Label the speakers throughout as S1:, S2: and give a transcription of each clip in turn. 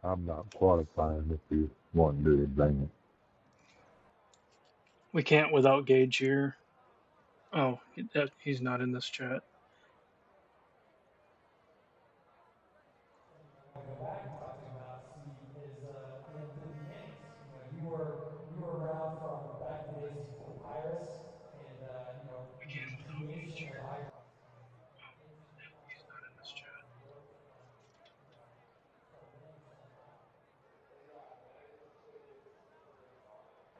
S1: I'm not qualifying if you want to do it, blame
S2: We can't without Gage here. Oh, he's not in this chat. We can't without Gage here. Oh, he's not in this chat. We can't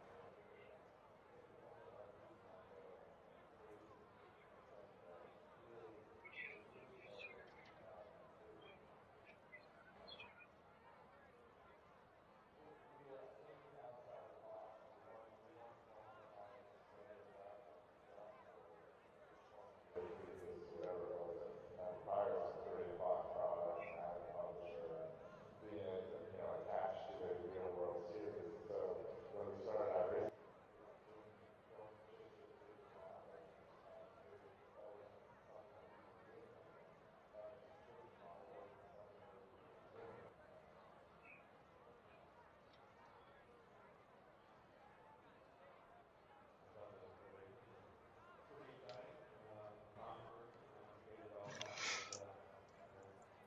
S2: without Gage here. Oh, he's not in this chat.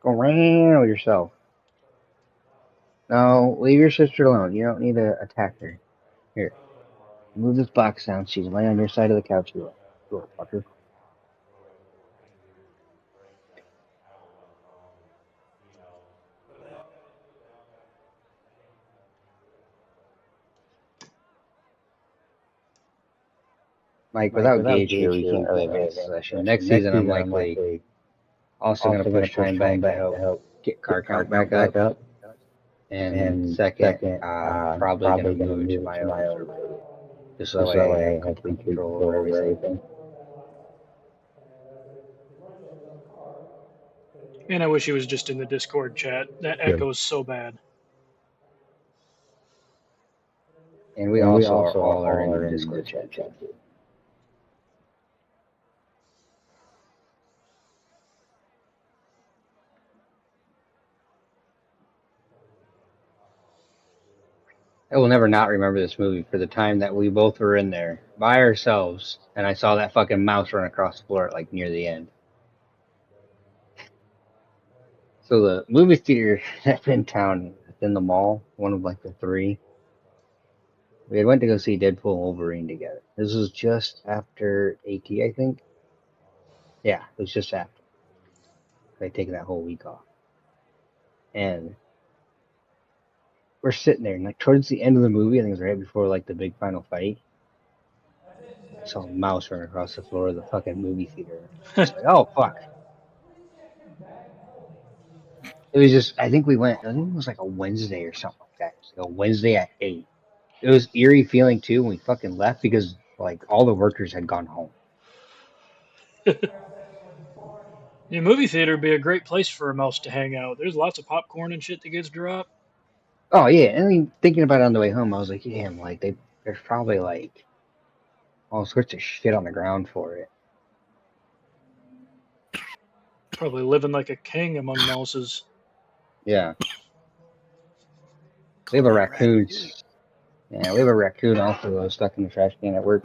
S3: Go around with yourself. No, leave your sister alone. You don't need to attack her. Here, move this box down. She's laying on your side of the couch. You little fucker. Mike, without Gage here, we can't really advance the session. Next season, I'm likely also going to push time back to help get car count back up. And second, probably going to move it to my own server. Just so that way I have complete control over everything.
S2: And I wish he was just in the Discord chat. That
S1: me.
S2: echoes so bad.
S3: And we also are all in the Discord chat too. I will never not remember this movie for the time that we both were in there by ourselves, and I saw that fucking mouse run across the floor at like near the end. So the movie theater that's in town, in the mall, one of like the three, we had went to go see Deadpool and Wolverine together. This was just after AT, I think. Yeah, it was just after. I'd taken that whole week off, and we're sitting there, and like towards the end of the movie, I think it was right before like the big final fight. I saw a mouse run across the floor of the fucking movie theater. It's like, oh fuck. It was just, I think we went, I think it was like a Wednesday or something like that. It was like a Wednesday at 8. It was eerie feeling too when we fucking left because like all the workers had gone home.
S2: The movie theater would be a great place for a mouse to hang out. There's lots of popcorn and shit that gets dropped.
S3: Oh yeah, I mean thinking about it on the way home, I was like, damn, like there's probably like all sorts of shit on the ground for it.
S2: Probably living like a king among mouses.
S3: Yeah, we have a raccoon. Yeah, we have a raccoon also stuck in the trash can at work.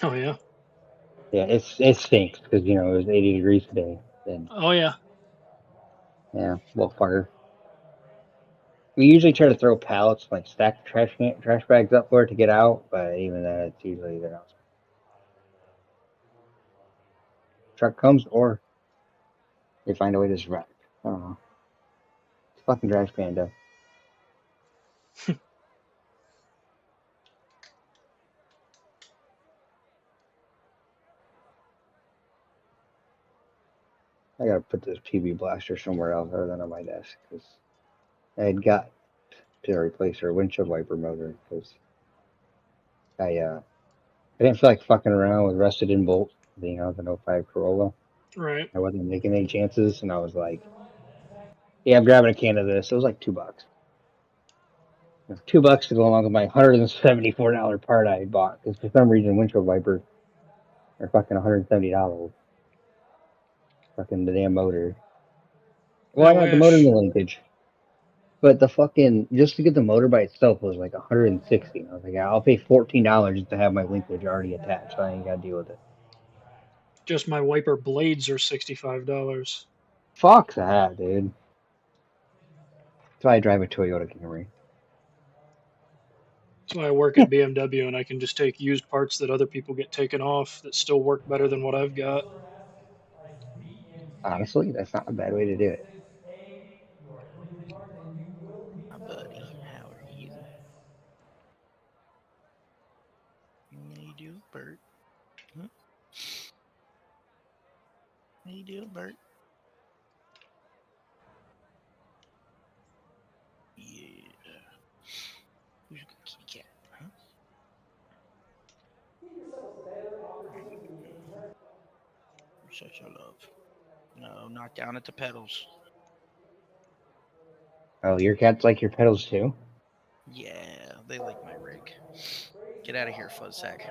S2: Oh yeah.
S3: Yeah, it stinks because it was 80 degrees today. And
S2: Oh yeah.
S3: yeah, little fucker. We usually try to throw pallets, like stack trash bags up for it to get out, but even then, it's usually the truck comes or they find a way to just wreck. I don't know. It's fucking trash panda. I gotta put this PB blaster somewhere else other than on my desk because I had got to replace our windshield wiper motor because I didn't feel like fucking around with rusted in bolt being out of an '05 Corolla.
S2: Right.
S3: I wasn't making any chances, and I was like, "Yeah, I'm grabbing a can of this." It was like $2. $2 to go along with my $174 part I had bought because for some reason windshield wipers are fucking $170. Fucking the damn motor. Well, I
S2: I
S3: got the motor
S2: wish.
S3: and the linkage. But the fucking, just to get the motor by itself was like 160. And I was like, yeah, I'll pay $14 to have my linkage already attached. So I ain't got to deal with it.
S2: Just my wiper blades are $65.
S3: Fuck that, dude. That's why I drive a Toyota Camry.
S2: That's why I work at BMW and I can just take used parts that other people get taken off that still work better than what I've got.
S3: Honestly, that's not a bad way to do it.
S4: Hi, buddy. How are you? How you doing, Bert? Huh? How you doing, Bert? Yeah. Who's a good kitty cat? Huh? You're such a love. No, not down at the pedals.
S3: Oh, your cats like your pedals too?
S4: Yeah, they like my rig. Get out of here, Fuzzsack.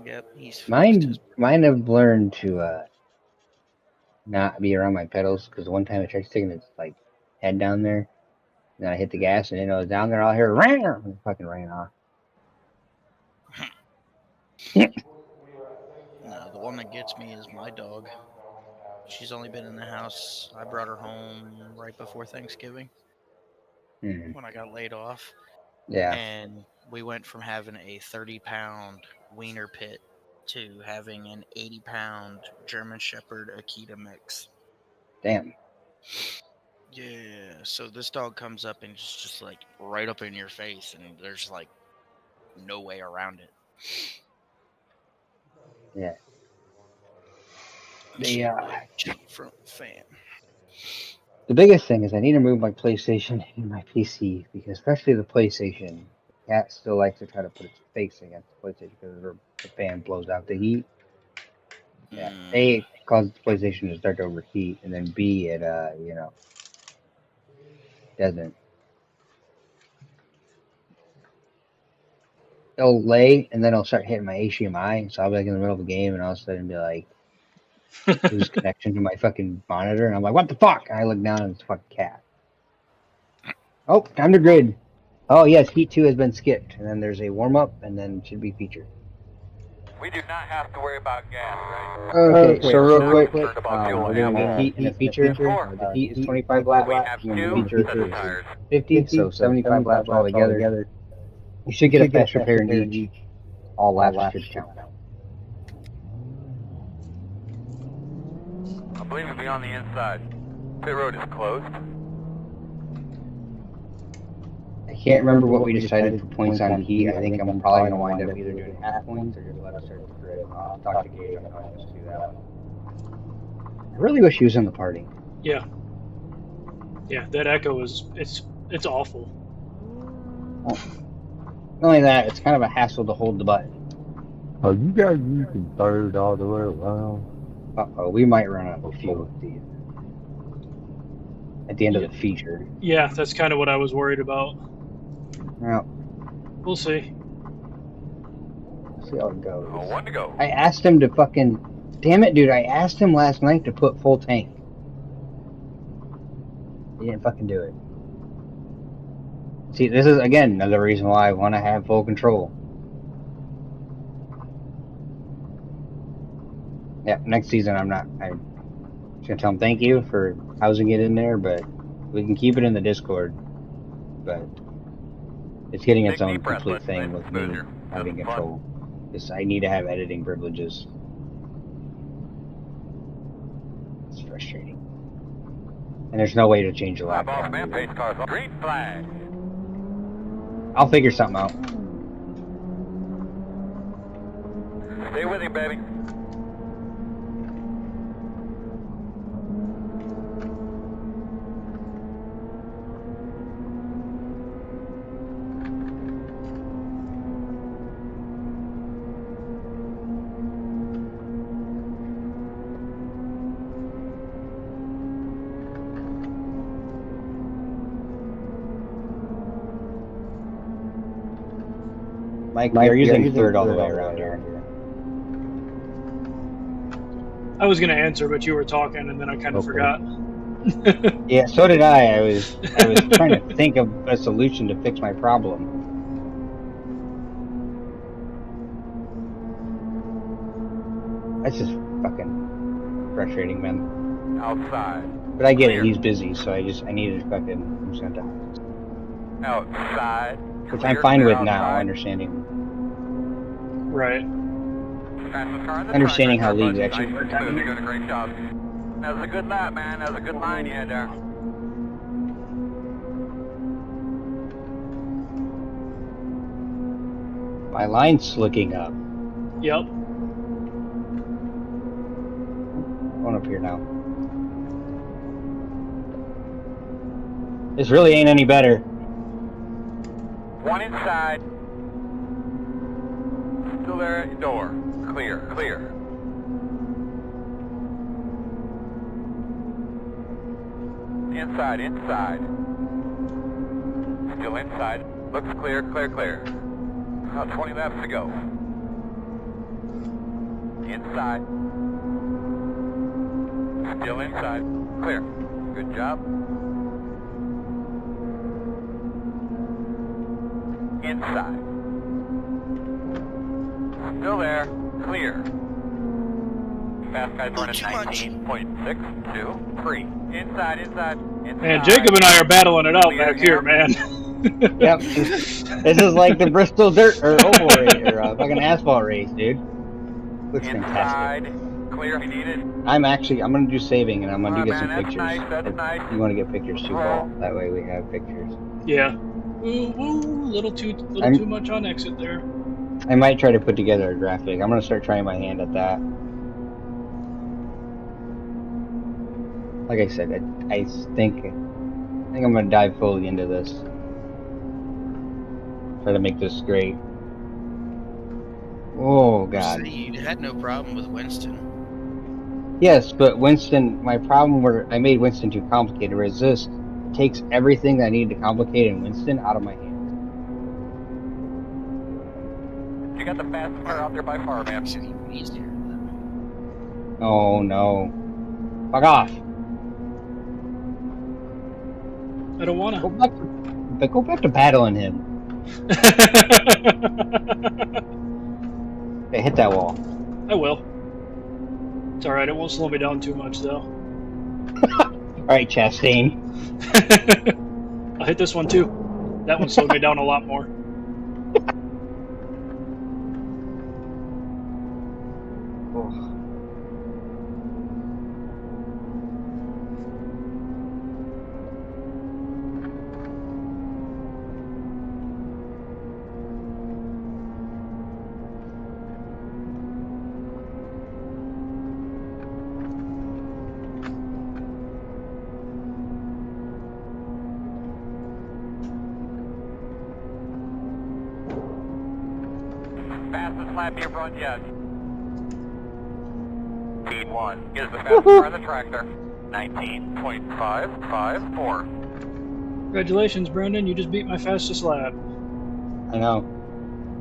S4: Yep, he's fuzzed.
S3: Mine have learned to not be around my pedals because one time I tried sticking its like head down there, and then I hit the gas and it was down there. I'll hear ring, and it fucking ran off.
S4: No, the one that gets me is my dog. She's only been in the house. I brought her home right before Thanksgiving when I got laid off.
S3: Yeah.
S4: And we went from having a 30-pound wiener pit to having an 80-pound German Shepherd Akita mix.
S3: Damn.
S4: Yeah, so this dog comes up and it's just like right up in your face, and there's like no way around it.
S3: Yeah.
S4: Front fan.
S3: The biggest thing is I need to move my PlayStation and my PC because, especially the PlayStation, the cat still likes to try to put its face against the PlayStation because the fan blows out the heat. Yeah. A, it causes the PlayStation to start to overheat, and then B, it doesn't. It'll lay and then it'll start hitting my HDMI, so I'll be like in the middle of a game and all of a sudden be like lose connection to my fucking monitor, and I'm like, what the fuck? And I look down and it's a fucking cat. Oh, time to grid. Oh yes, Heat 2 has been skipped, and then there's a warm up, and then it should be featured.
S5: We do not have to worry about gas, right?
S3: Okay, so real quick,
S5: Concerned about fuel
S3: we're doing
S5: ammo.
S3: the Heat and a feature. The Heat is 25 laps.
S5: We have
S3: and the
S5: two
S3: feature
S5: sets of
S3: is
S5: tires.
S3: 50, so 75 laps altogether. You should get a fast repair in each. All laps should count.
S5: I believe it'll be on the inside. Pit road is closed.
S3: I can't remember what we decided for points on Heat. I think I'm probably going to wind up either doing half points or just let us start the grid. I'll talk to Gage on how I just do that one. I really wish he was in the party.
S2: Yeah. Yeah, that echo is it's awful.
S3: Not only that, it's kind of a hassle to hold the button.
S1: Are you guys using third all the way around?
S3: Uh-oh, we might run out of fuel at the end of the feature.
S2: Yeah, that's kind of what I was worried about.
S3: Well,
S2: We'll see.
S3: see how it goes.
S5: Oh, one to go.
S3: I asked him to fucking... Damn it, dude, I asked him last night to put full tank. He didn't fucking do it. See, this is, again, another reason why I want to have full control. Yeah, next season I'm just gonna tell him thank you for housing it in there, but we can keep it in the Discord. But it's getting its own complete thing with me having control. Because I need to have editing privileges. It's frustrating. And there's no way to change the lap.
S5: Pace cars on green flag.
S3: I'll figure something out.
S5: Stay with you, baby.
S3: Mike, you're using third all the way around here.
S2: I was gonna answer, but you were talking, and then I kind of
S3: Okay.
S2: forgot.
S3: Yeah, so did I. I was trying to think of a solution to fix my problem. That's just fucking frustrating, man.
S5: Outside.
S3: But I get
S5: Clear.
S3: it. He's busy, so I needed to fucking. I'm just gonna die.
S5: Outside.
S3: Which
S5: Clear,
S3: I'm fine
S5: clear
S3: with now,
S5: outside.
S3: understanding
S2: Right.
S5: Fastest car on the
S3: Understanding
S5: track
S3: how
S5: right there,
S3: leagues
S5: bud.
S3: actually
S5: Nice
S3: work.
S5: and smooth. You're doing a great job. That was a good lap, man. That was a good line you had there.
S3: my line's slicking up.
S2: Yep.
S3: Going up here now. This really ain't any better.
S5: One inside. Still there at your door. Clear, clear. Inside, inside. Still inside. Looks clear, clear, clear. About 20 laps to go. Inside. Still inside. Clear. Good job. Inside. Still there. Clear. Fast guys running
S4: Too much.
S5: 19.623. Inside, inside, inside.
S2: Man, Jacob and I are battling it out back here, man.
S3: Yep. This is like the Bristol dirt or oval race or fucking asphalt race, dude. Looks fantastic.
S5: Inside. Clear if you need it.
S3: I'm gonna do saving and I'm gonna
S5: Alright,
S3: get some
S5: man, that's
S3: pictures.
S5: nice, that's
S3: If
S5: nice.
S3: You want to get pictures too, Paul? That way we have pictures.
S2: Yeah. Ooh, little too much on exit there.
S3: I might try to put together a graphic. I'm gonna start trying my hand at that. Like I said, I think I'm gonna dive fully into this. Try to make this great. Oh God.
S4: So you had no problem with Winston.
S3: Yes, but Winston, my problem where I made Winston too complicated is this. It takes everything that I need to complicate in Winston out of my hands.
S5: You got the fastest car out there by far, man.
S4: Makes it even easier.
S3: Oh no. Fuck off.
S2: I don't wanna.
S3: Go back to battling him. Hey, hit that wall.
S2: I will. It's alright, it won't slow me down too much though.
S3: Alright, Chastain.
S2: I'll hit this one too. That one slowed me down a lot more.
S3: Oh.
S5: Fastest lap you've run yet. Speed 1 is the fastest car on the track there. 19.554.
S2: Congratulations, Brendan. You just beat my fastest lap.
S3: I know.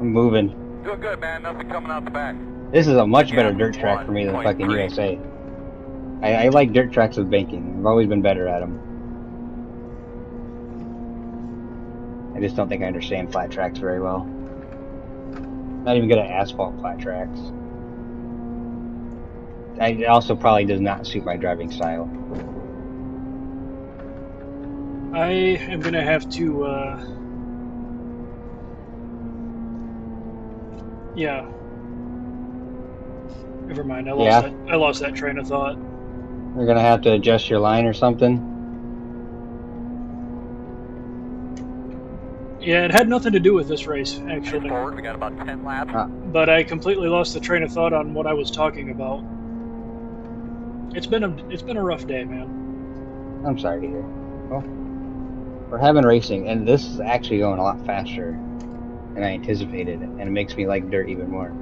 S3: I'm moving.
S5: Doing good, man. Nothing coming out the back.
S3: This is a much better dirt track for me than fucking
S5: 1.3.
S3: USA. I like dirt tracks with banking. I've always been better at them. I just don't think I understand flat tracks very well. Not even good at asphalt flat tracks. It also probably does not suit my driving style.
S2: I am gonna have to, yeah. Never mind, I lost that train of thought.
S3: You're gonna have to adjust your line or something.
S2: Yeah, it had nothing to do with this race, actually.
S5: Forward, we got about 10 laps.
S2: But I completely lost the train of thought on what I was talking about. It's been a rough day, man.
S3: I'm sorry to hear. Well, we're having racing, and this is actually going a lot faster than I anticipated, and it makes me like dirt even more.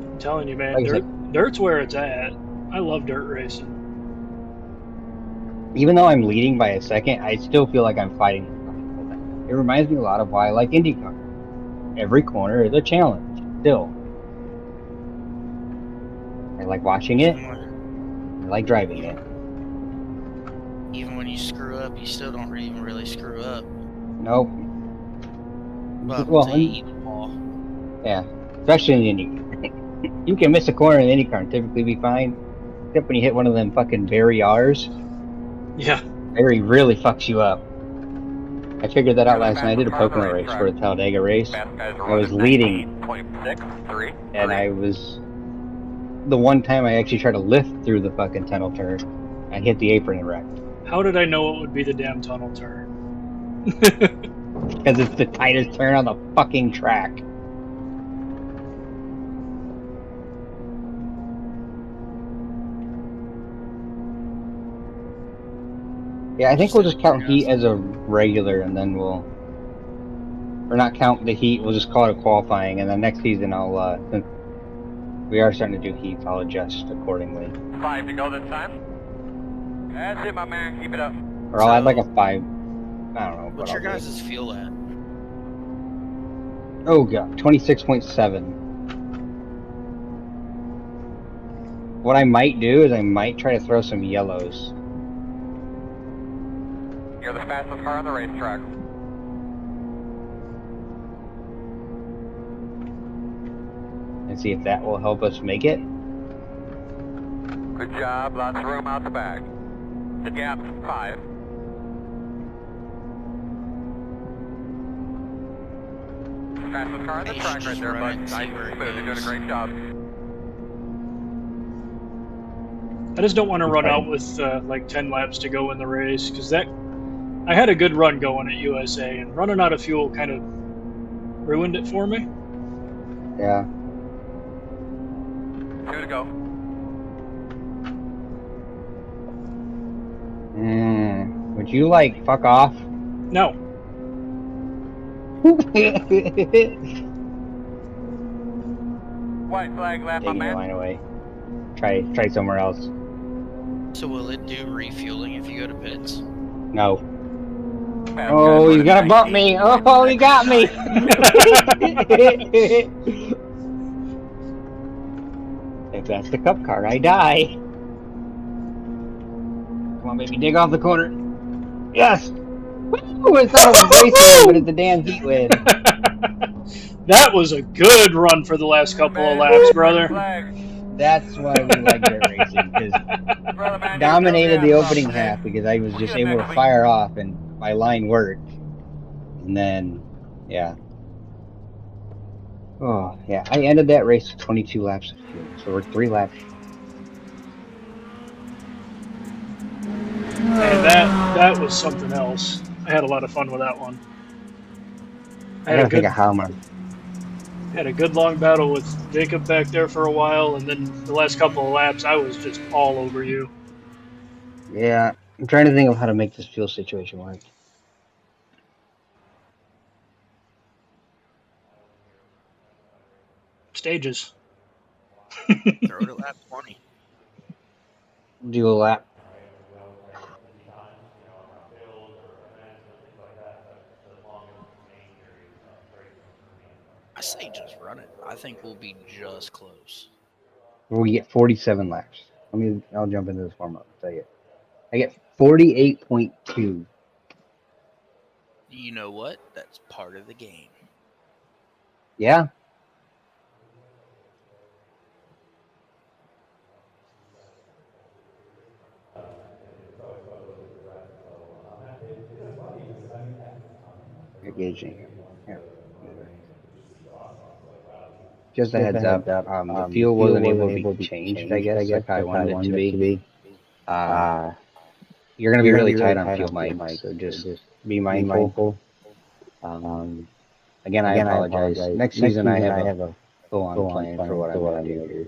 S2: I'm telling you, man,
S3: Like
S2: dirt's where it's at. I love dirt racing.
S3: Even though I'm leading by a second, I still feel like I'm fighting. It reminds me a lot of why I like IndyCar. Every corner is a challenge, still. I like watching it. I like driving it.
S4: Even when you screw up, you still don't even really screw up.
S3: Nope.
S4: Well, until you eat the ball.
S3: Yeah, especially in Indy. You can miss a corner in any car and typically be fine, except when you hit one of them fucking Barry R's.
S2: Yeah.
S3: Barry really fucks you up. I figured that out last night. I did a Pocono race for a Talladega race. I was leading, and I was the one time I actually tried to lift through the fucking tunnel turn. I hit the apron and wrecked.
S2: How did I know it would be the damn tunnel turn?
S3: Because it's the tightest turn on the fucking track. Yeah, I think we'll just count heat as a regular, and then we'll, or not count the heat. We'll just call it a qualifying, and then next season I'll, since we are starting to do heats, I'll adjust accordingly.
S5: 5 to go this time. That's it, my man. Keep it up.
S3: Or I'll add like a 5. I don't know.
S4: What's your guys' fuel at?
S3: Oh god, 26.7. What I might do is I might try to throw some yellows.
S5: You're the fastest car on the racetrack.
S3: And see if that will help us make it.
S5: Good job. Lots of room out the back. The gap's 5. Fastest car on the track right there, bud. Nice and smooth. You're doing a great job.
S2: I just don't want to run out with like 10 laps to go in the race, because that I had a good run going at USA, and running out of fuel kind of ruined it for me.
S3: Yeah.
S5: 2 to go.
S3: Would you like fuck off?
S2: No.
S5: White flag lap, my
S3: Taking the
S5: man.
S3: line away. Try somewhere else.
S4: So will it do refueling if you go to pits?
S3: No.
S5: Fast
S3: Oh,
S5: guys,
S3: you gotta bump me! Oh, you got me! If that's the cup car, I die. Come on, baby, dig off the corner. Yes! Woo! It's not a race win, but it's a damn heat win.
S2: That was a good run for the last couple of laps, brother.
S3: That's why we like dirt racing, because dominated the opening half because I was just able to fire off and my line worked. And then, yeah. Oh, yeah. I ended that race with 22 laps of fuel, so we're 3 laps.
S2: And that was something else. I had a lot of fun with that one.
S3: I gotta think of how much.
S2: Had a good long battle with Jacob back there for a while, and then the last couple of laps, I was just all over you.
S3: Yeah, I'm trying to think of how to make this fuel situation work.
S2: Stages.
S4: Throw it at lap 20.
S3: Do a lap.
S4: I say just run it. I think we'll be just close.
S3: We get 47 laps. I'll jump into this warm-up. Tell you, I get 48.2.
S4: You know what? That's part of the game.
S3: Yeah. You're gauging. Here. Just a heads up, the fuel wasn't able to be changed, I guess, like I wanted it to be. You're going to be really tight on fuel, Mike, so just be mindful. Again, I apologize. Next season, I have a full-on plan for what I want to do here.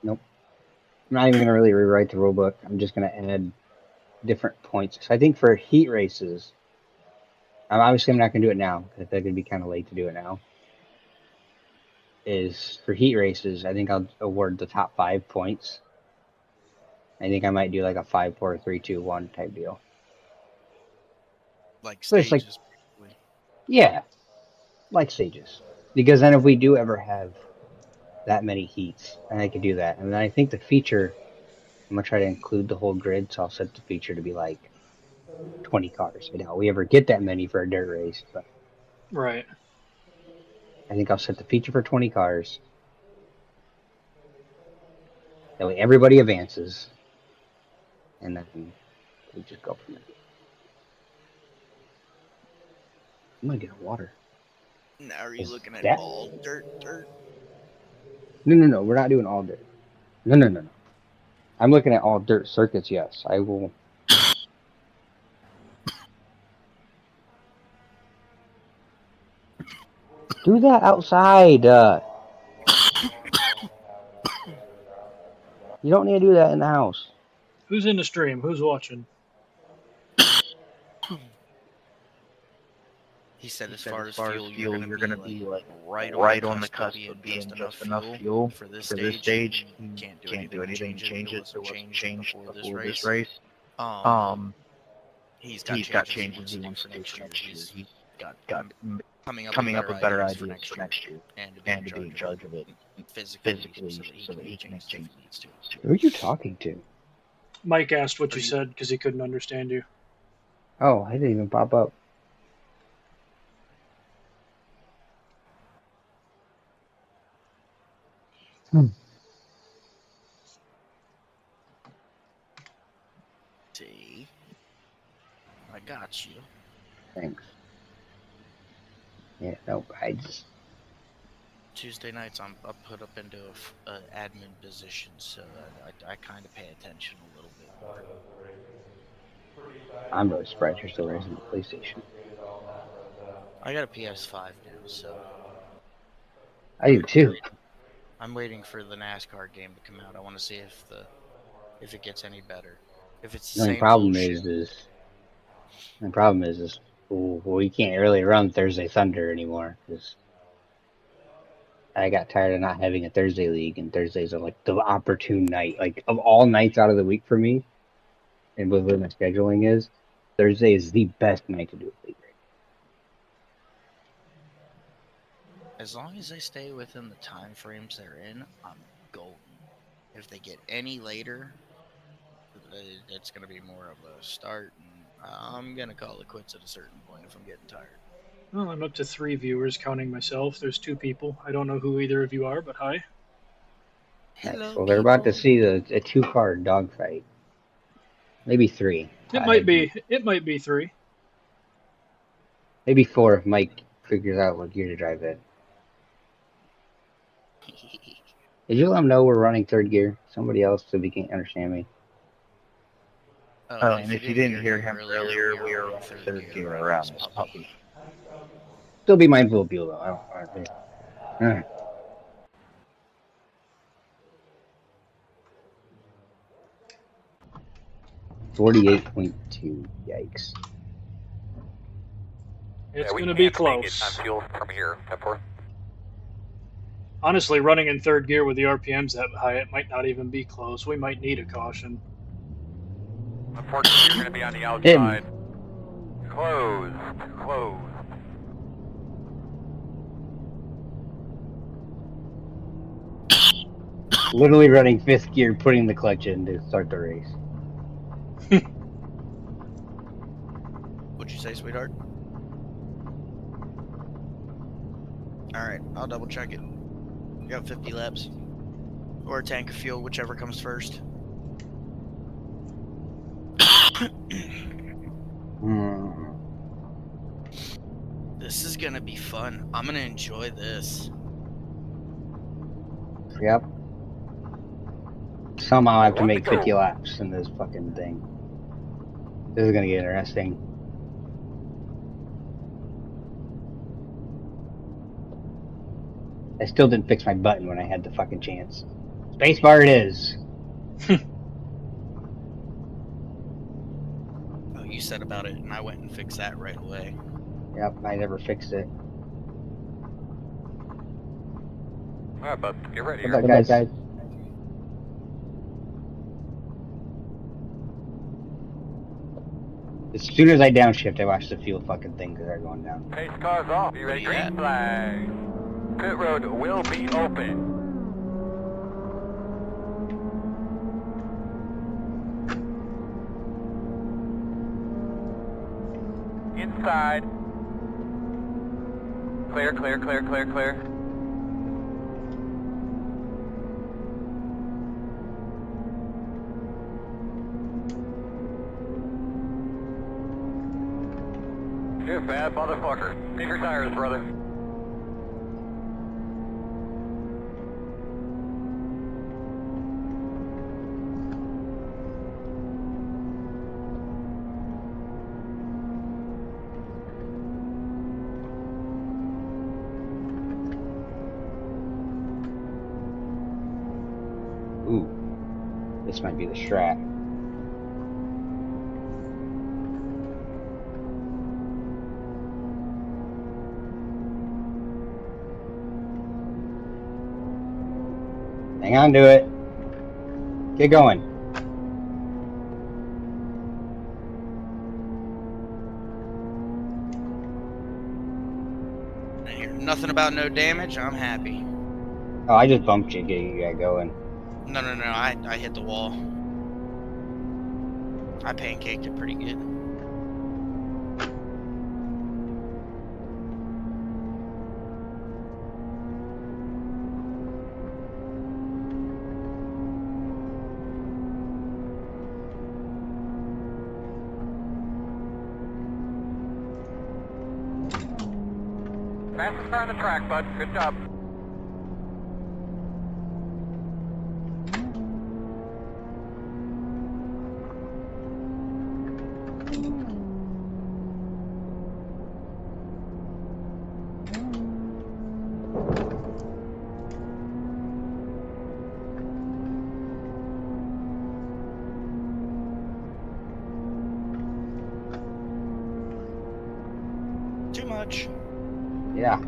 S3: Nope. I'm not even going to really rewrite the rule book. I'm just going to add different points. So I think for heat races, I'm not going to do it now, because I feel like it'd be kind of late to do it now. Is for heat races, I think I'll award the top 5 points. I think I might do like a 5, 4, 3, 2, 1 type deal.
S4: Like
S3: So it's
S4: stages.
S3: Yeah, like stages. Because then if we do ever have that many heats, then I could do that. And then I think the feature, I'm going to try to include the whole grid, so I'll set the feature to be like 20 cars. I doubt we ever get that many for a dirt race, but
S2: Right.
S3: I think I'll set the feature for 20 cars. That way everybody advances. And then we just go from there. I'm going to get water.
S4: Now are you looking at
S3: that-
S4: all dirt?
S3: No. We're not doing all dirt. No. I'm looking at all dirt circuits, yes. I will. Do that outside. You don't need to do that in the house.
S2: Who's in the stream? Who's watching?
S4: He said as far as fuel, you're gonna be like right on the cusp of being just enough fuel for this stage. You can't do anything to change it. There was a change before this race. He's got changes he wants to do for next year. He's got coming up with better ideas for next year and to be in charge of it physically so that he can make changes he needs to.
S3: Who are you talking to?
S2: Mike asked what you said because he couldn't understand you.
S3: Oh, I didn't even pop up.
S4: See, I got you.
S3: Thanks. Yeah, nope, I just...
S4: Tuesday nights I'm put up into an admin position, so I kind of pay attention a little bit more.
S3: I'm really surprised you're still raising the PlayStation.
S4: I got a PS5 now, so...
S3: I do too.
S4: I'm waiting for the NASCAR game to come out. I want to see if it gets any better. If it's the
S3: The only
S4: same
S3: problem is we can't really run Thursday Thunder anymore because I got tired of not having a Thursday league, and Thursdays are like the opportune night. Like of all nights out of the week for me, and with what my scheduling is, Thursday is the best night to do a league.
S4: As long as they stay within the time frames they're in, I'm golden. If they get any later, it's going to be more of a start, and I'm going to call it quits at a certain point if I'm getting tired.
S2: Well, I'm up to 3 viewers, counting myself. There's 2 people. I don't know who either of you are, but hi.
S4: Hello,
S3: Well, they're about to see a 2-car dogfight. Maybe 3.
S2: It might be 3.
S3: Maybe 4 if Mike figures out what gear to drive in. Did you let them know we're running 3rd gear? Somebody else so they can't understand me.
S4: And if you didn't hear him earlier, we are on 3rd gear around this puppy.
S3: Still be mindful of people, though. I don't 48.2. Yikes.
S2: It's going to be close.
S5: On fuel from here, F4.
S2: Honestly, running in 3rd gear with the RPMs that high, it might not even be close. We might need a caution.
S5: Unfortunately, you're going to be on the outside. Closed.
S3: Literally running 5th gear, putting the clutch in to start the race.
S4: What'd you say, sweetheart? Alright, I'll double check it. We got 50 laps. Or a tank of fuel, whichever comes first. This is gonna be fun. I'm gonna enjoy this.
S3: Yep. Somehow I have to make 50 laps in this fucking thing. This is gonna get interesting. I still didn't fix my button when I had the fucking chance. Spacebar it is.
S4: Oh, you said about it, and I went and fixed that right away.
S3: Yep, I never fixed it.
S5: Alright, bud, get ready.
S3: Good luck, guys. As soon as I downshift, I watch the fuel fucking things that are going down.
S5: Pace cars off. You ready?
S4: Yeah.
S5: Green flag. Pit road will be open. Inside. Clear, clear, clear, clear, clear. You bad motherfucker. Take your tires, brother.
S3: Ooh, this might be the strat. Hang on to it. Get going.
S4: I hear nothing about no damage. I'm happy.
S3: Oh, I just bumped you, getting you guys going.
S4: No, I hit the wall. I pancaked it pretty good.
S5: Fastest car on the track, bud. Good job.
S4: Too much.
S3: Yeah.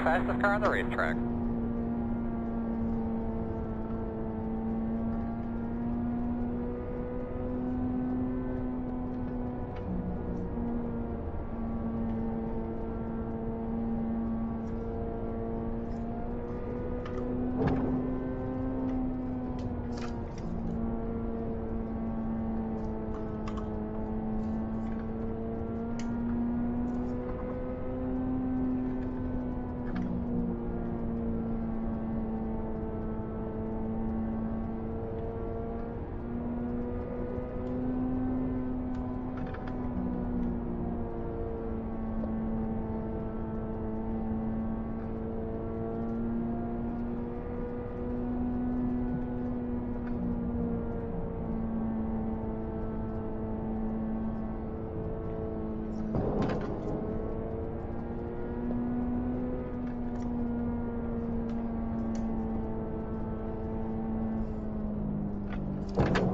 S3: Fastest car on the racetrack.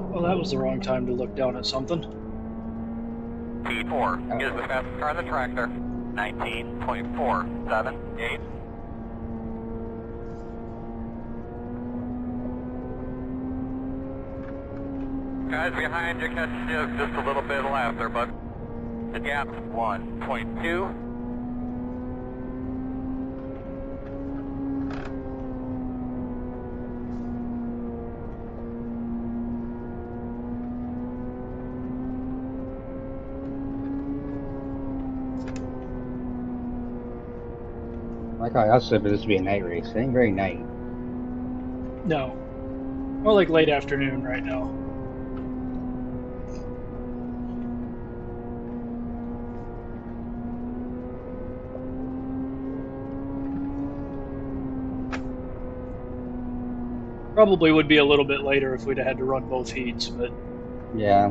S2: Well, that was the wrong time to look down at something.
S5: T4 is the fastest car on the track there. 19.478. Guys behind you catching you just a little bit left there, bud. The gap's 1.2.
S3: Like I also said, but this would be a night race. It ain't very night.
S2: No. More like late afternoon right now. Probably would be a little bit later if we'd had to run both heats, but
S3: Yeah.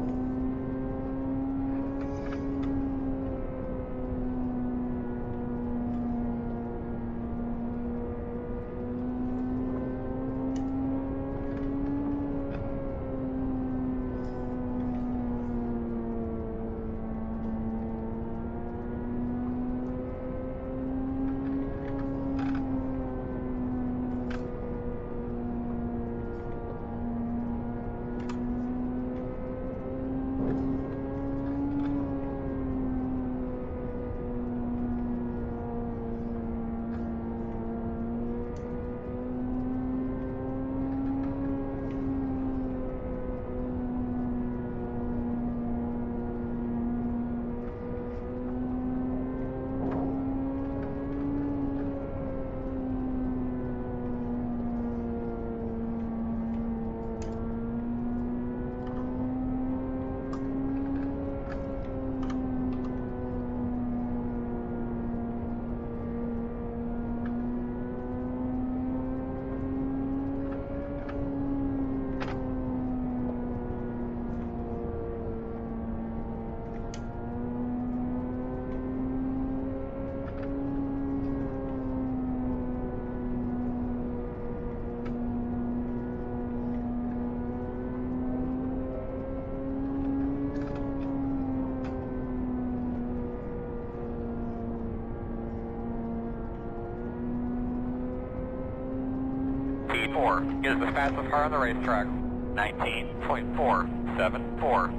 S5: T4 is the fastest car on the racetrack. 19.474.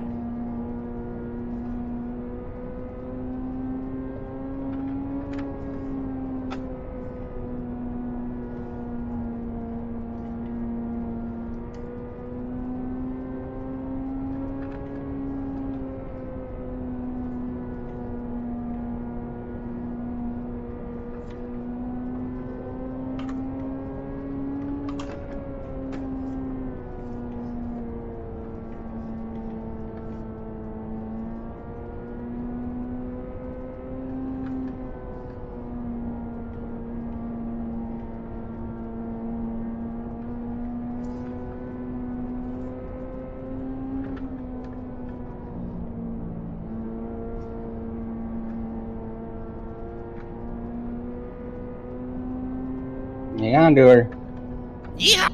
S3: Hang on to her.
S4: Yeah.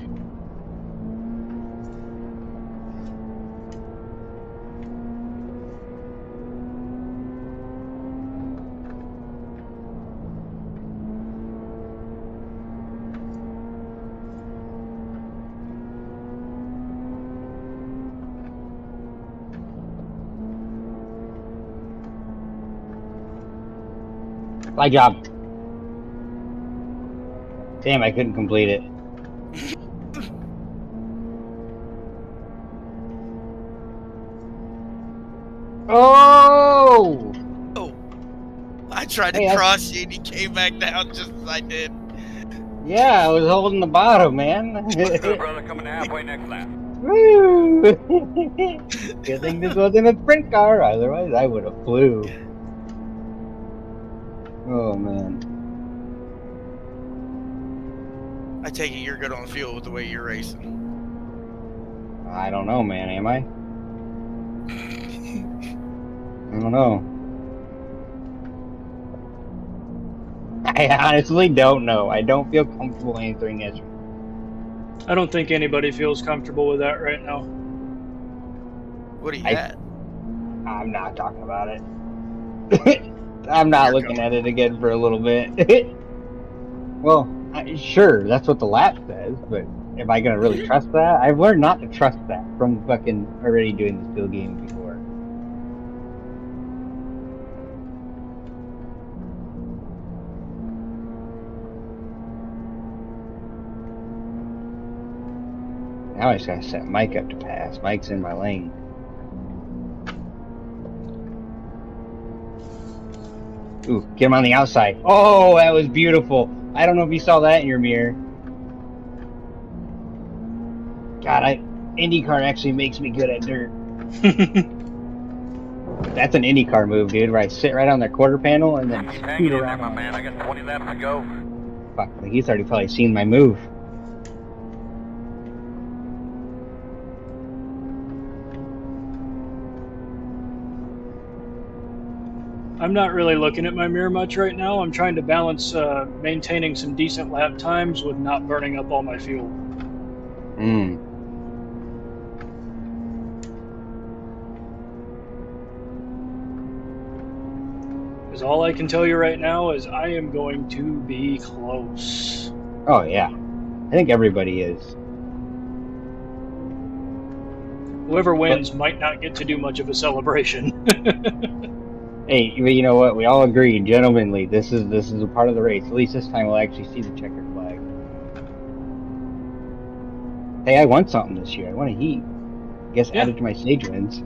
S3: My job. Damn, I couldn't complete it. Oh!
S4: Oh, I tried
S3: Hey,
S4: to cross you and you came back down just as I did.
S3: Yeah, I was holding the bottom, man.
S5: Looks good, brother. Coming halfway next lap.
S3: Woo! Good thing this wasn't a sprint car, otherwise I would have flew. Oh man.
S4: I take it you're good on the field with the way you're racing.
S3: I don't know, man, am I? I don't know. I honestly don't know. I don't feel comfortable answering this.
S2: I don't think anybody feels comfortable with that right now.
S4: What are you
S3: I-
S4: at?
S3: I'm not talking about it. I'm not
S4: You're
S3: looking at it again for a little bit. Well, sure, that's what the lap says, but am I gonna really trust that? I've learned not to trust that from fucking already doing this field game before. Now I just gotta set Mike up to pass. Mike's in my lane. Ooh, get him on the outside. Oh, that was beautiful. I don't know if you saw that in your mirror. God, IndyCar actually makes me good at dirt. That's an IndyCar move, dude, where I sit right on their quarter panel and then
S5: Keep
S3: scoot
S5: hanging in there,
S3: around.
S5: my man. I got 20 laps to go.
S3: Fuck, like he's already probably seen my move.
S2: I'm not really looking at my mirror much right now. I'm trying to balance maintaining some decent lap times with not burning up all my fuel.
S3: Mm.
S2: Because all I can tell you right now is I am going to be close.
S3: Oh, yeah. I think everybody is.
S2: Whoever wins might not get to do much of a celebration.
S3: Hey, you know what? We all agree, gentlemanly. This is a part of the race. At least this time we'll actually see the checkered flag. Hey, I won something this year. I won a heat. I guess
S2: Yeah.
S3: added to my stage wins.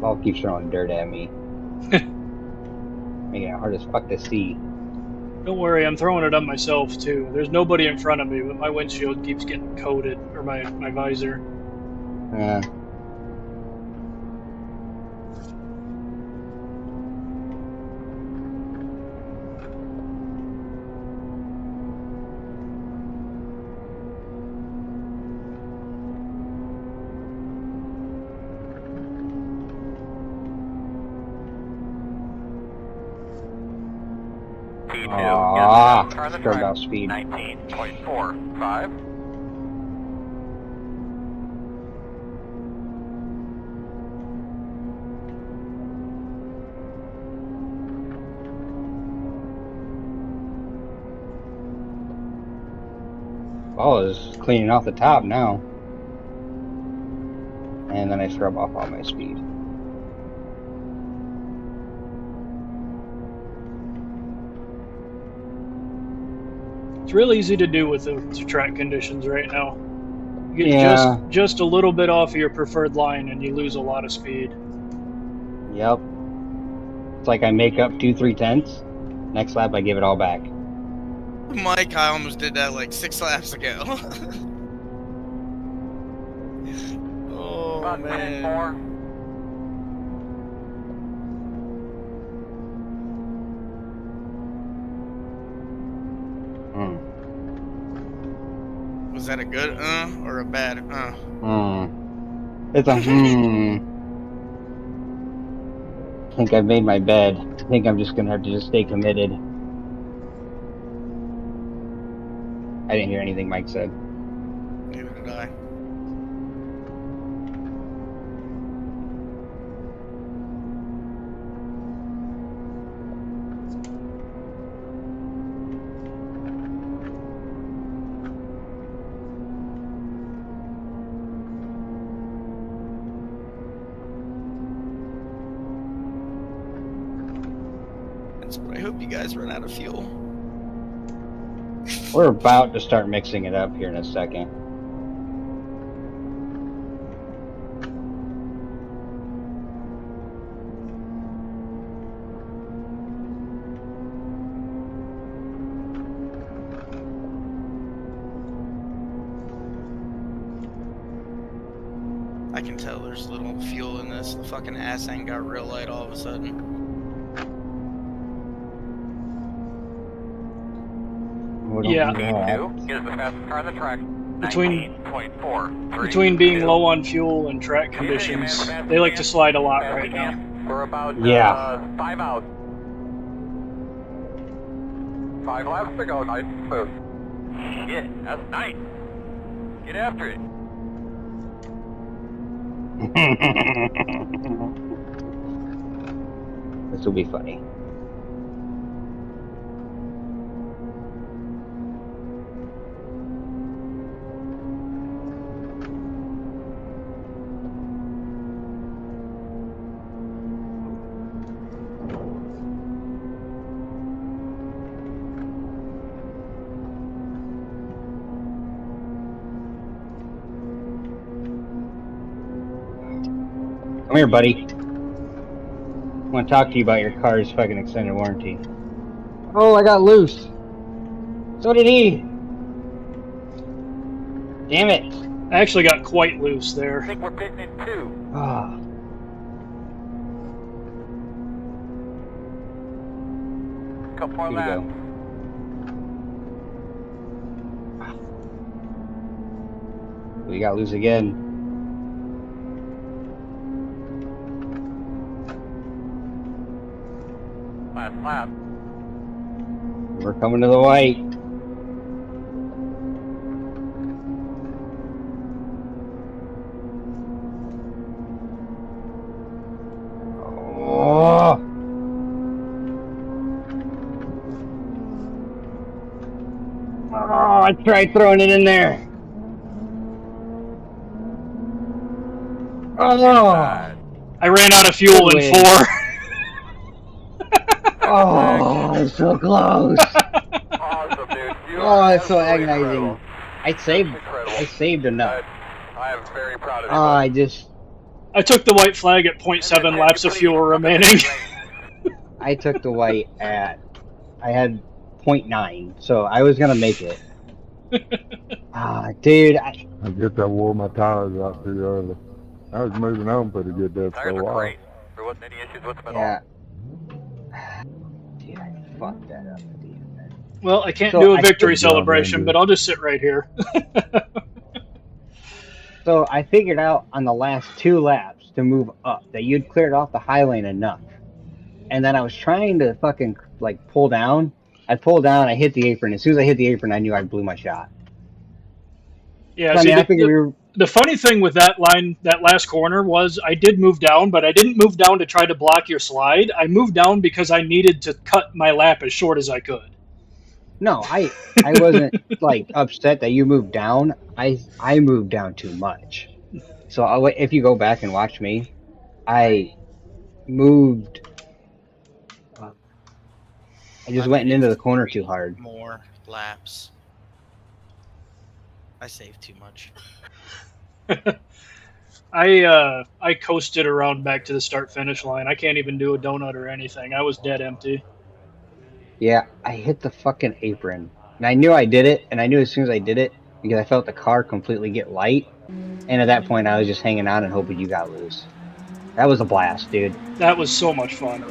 S3: Ball keeps throwing dirt at me. Making it hard as fuck to see.
S2: Don't worry, I'm throwing it on myself too. There's nobody in front of me, but my windshield keeps getting coated, or my visor.
S3: Ah,
S5: Turn the
S3: scrubbed
S5: track.
S3: out speed.
S5: 19.45.
S3: Ball is cleaning off the top now. And then I scrub off all my speed.
S2: It's real easy to do with the track conditions right now. You get
S3: Yeah.
S2: just a little bit off of your preferred line and you lose a lot of speed.
S3: Yep. It's like I make up 2-3 tenths. Next lap I give it all back.
S4: Mike, I almost did that like 6 laps ago. Oh
S5: About 10
S4: man.
S5: more.
S4: Was that a good or a bad
S3: It's a I think I've made my bed. I think I'm just gonna have to just stay committed. I didn't hear anything Mike said.
S4: Neither did I. But I hope you guys run out of fuel.
S3: We're about to start mixing it up here in a second.
S4: I can tell there's little fuel in this. The fucking ass end got real light all of a sudden.
S2: Yeah.
S5: P2 is the fastest car on the track.
S2: Between
S5: 19.4.
S2: between being low on fuel and track conditions, they like to slide a lot right now.
S5: We're about 5 out. 5 laps to go. Nice move. Shit, that's nice. Get after it.
S3: This will be funny. Come here, buddy. I want to talk to you about your car's fucking extended warranty. Oh, I got loose. So did he. Damn it.
S2: I actually got quite loose
S5: I
S2: there.
S5: think we're pitting in 2.
S3: Ah.
S5: Couple more
S3: Here we
S5: laps.
S3: go. We got loose again.
S5: Last lap.
S3: We're coming to the white. Oh. Oh, I tried throwing it in there. Oh.
S2: I ran out of fuel
S3: Good
S2: in
S3: win.
S2: 4.
S3: Oh, I'm so close.
S5: Awesome, dude. You
S3: Oh,
S5: are
S3: it's so
S5: absolutely
S3: agonizing.
S5: incredible.
S3: I saved
S5: Incredible.
S3: I saved enough.
S5: I am very proud of you.
S3: Oh, I just
S2: I took the white flag at 0.7 laps of fuel remaining.
S3: I took the white at I had 0.9, so I was gonna make it. Dude,
S1: I guess I wore my tires out too early. I was moving on pretty good there for
S5: Tires
S1: a
S5: are
S1: while.
S5: great. There wasn't any issues with them at all.
S3: yeah. Dude, I fucked that up at the end there.
S2: Well, I can't
S3: So
S2: do a
S3: I
S2: victory
S1: think-
S2: celebration,
S1: Yeah,
S2: but I'll just sit right here.
S3: So I figured out on the last 2 laps to move up that you'd cleared off the high lane enough. And then I was trying to fucking like pull down. I pulled down, I hit the apron. As soon as I hit the apron, I knew I blew my shot.
S2: Yeah,
S3: So, I
S2: see,
S3: mean, I figured we were
S2: the funny thing with that line, that last corner, was I did move down, but I didn't move down to try to block your slide. I moved down because I needed to cut my lap as short as I could.
S3: No, I wasn't like upset that you moved down. I moved down too much. So if you go back and watch me, I moved. I just went into the corner too hard.
S4: More laps. I saved too much.
S2: I coasted around back to the start finish line. I can't even do a donut or anything. I was dead empty.
S3: Yeah, I hit the fucking apron, and I knew I did it, and I knew as soon as I did it because I felt the car completely get light, and at that point I was just hanging on and hoping you got loose. That was a blast, dude.
S2: That was so much fun.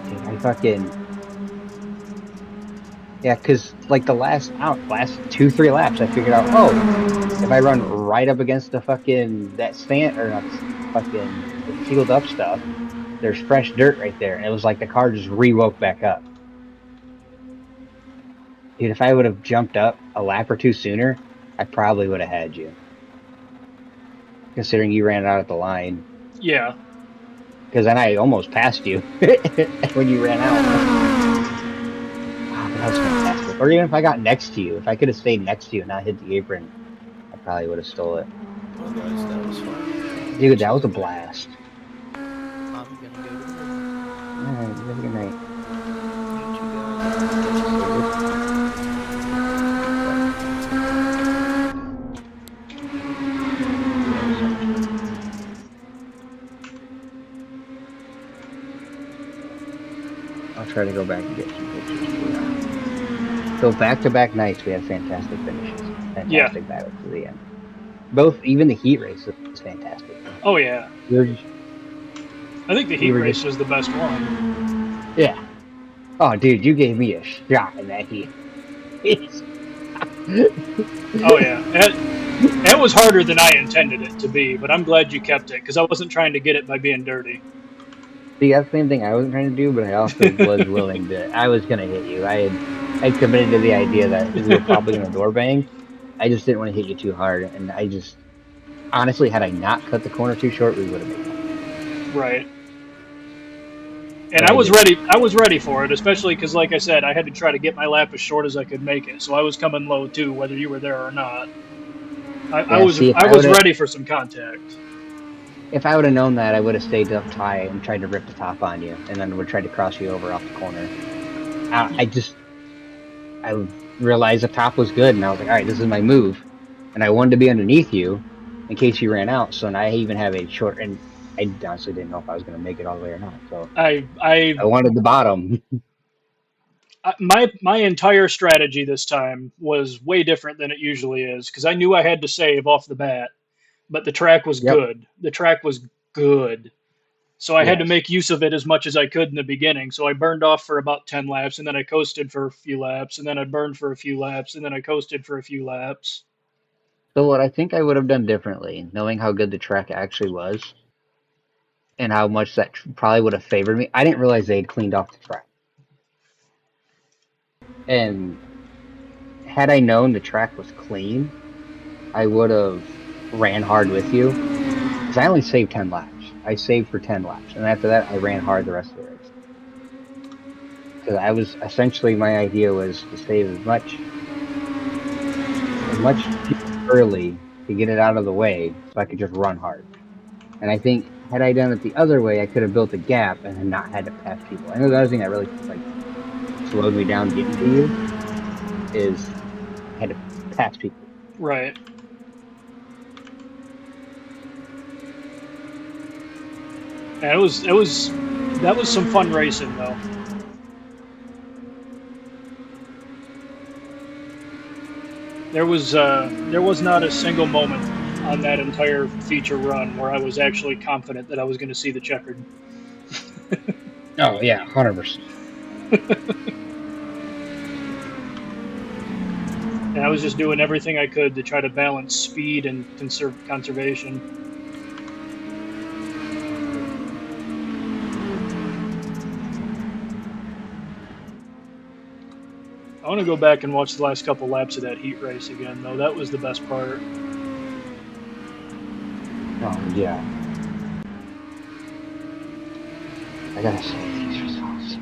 S3: Dude, I fucking yeah, cause like the last 2-3 laps, I figured out, oh, if I run right up against the fucking that stand or not fucking the sealed up stuff, there's fresh dirt right there, and it was like the car just re-woke back up. Dude, if I would have jumped up a lap or 2 sooner, I probably would have had you. Considering you ran out at the line,
S2: Yeah.
S3: because then I almost passed you when you ran out. Wow, that was fantastic. Or even if I got next to you, if I could have stayed next to you and not hit the apron, I probably would have stole it.
S4: Well, guys, that was fun.
S3: Dude, that was a blast.
S4: I'm gonna go to bed.
S3: Alright, have a good night. I'll try to go back and get some pictures. So back-to-back nights, we had fantastic finishes. Fantastic battles to the end. Both, even the heat race was fantastic.
S2: Oh yeah.
S3: We were just-
S2: I think the heat
S3: were
S2: race
S3: just-
S2: was the best one.
S3: yeah. Oh, dude, you gave me a shot in that heat.
S2: Oh yeah. That was harder than I intended it to be, but I'm glad you kept it because I wasn't trying to get it by being dirty.
S3: See, that's the same thing I wasn't trying to do, but I also was willing to. I was gonna hit you. I committed to the idea that we were probably gonna door bang. I just didn't want to hit you too hard, and I just honestly, had I not cut the corner too short, we would have made it.
S2: Right.
S3: But
S2: And I
S3: I
S2: was
S3: didn't.
S2: ready. I was ready for it, especially because, like I said, I had to try to get my lap as short as I could make it. So I was coming low too, whether you were there or not. I
S3: Yeah,
S2: was
S3: see, if
S2: I
S3: I
S2: was
S3: would've-
S2: ready for some contact.
S3: If I would have known that, I would have stayed up high and tried to rip the top on you, and then would try to cross you over off the corner. I realized the top was good, and I was like, all right, this is my move. And I wanted to be underneath you in case you ran out. So now I even have a short, and I honestly didn't know if I was going to make it all the way or not. So
S2: I
S3: I wanted the bottom.
S2: my entire strategy this time was way different than it usually is because I knew I had to save off the bat, but the track was
S3: Yep.
S2: good. The track was good. So I had to
S3: Yes.
S2: make use of it as much as I could in the beginning. So I burned off for about 10 laps, and then I coasted for a few laps, and then I burned for a few laps, and then I coasted for a few laps.
S3: So what I think I would have done differently, knowing how good the track actually was, and how much that probably would have favored me. I didn't realize they had cleaned off the track. And had I known the track was clean, I would have ran hard with you. Because I only saved 10 laps. I saved for 10 laps. And after that, I ran hard the rest of the race. Because I was, essentially, my idea was to save as much early to get it out of the way so I could just run hard. And I think, had I done it the other way, I could have built a gap and then not had to pass people. I know the other thing that really slowed me down getting to you is I had to pass people.
S2: Right. And that was some fun racing though. There was not a single moment on that entire feature run where I was actually confident that I was going to see the checkered.
S3: Oh yeah, 100%.
S2: And I was just doing everything I could to try to balance speed and conservation. I want to go back and watch the last couple laps of that heat race again, though. That was the best part.
S3: Oh yeah. I gotta say these results.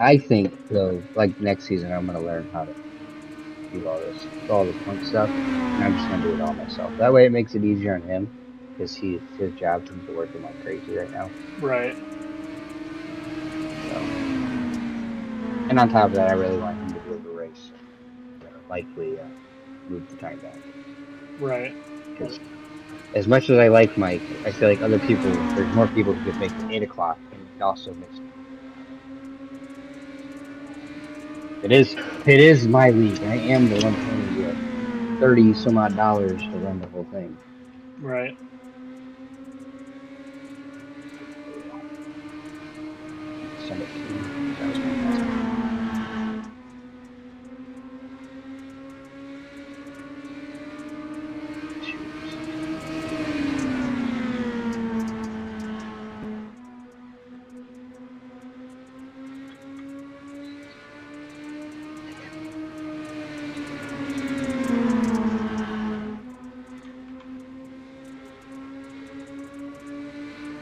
S3: I think though, like next season, I'm gonna learn how to do all this fun stuff, and I'm just gonna do it all myself. That way, it makes it easier on him because his job seems to work him like crazy right now.
S2: Right.
S3: So, and on top of that, I really want him to do the race. Likely move the time back.
S2: Right.
S3: Because as much as I like Mike, I feel like other people, there's more people who could make it 8 o'clock and it also makes it. It is my league. I am the one paying you $30 some odd to run the whole thing.
S2: Right.
S3: Send it to you. That was fantastic.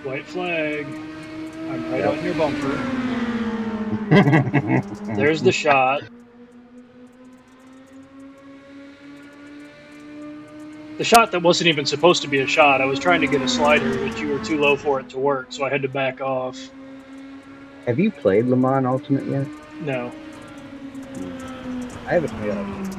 S2: White flag. I'm right on your bumper. There's the shot. The shot that wasn't even supposed to be a shot. I was trying to get a slider, but you were too low for it to work, so I had to back off.
S3: Have you played Le Mans Ultimate yet?
S2: No.
S3: I haven't played it.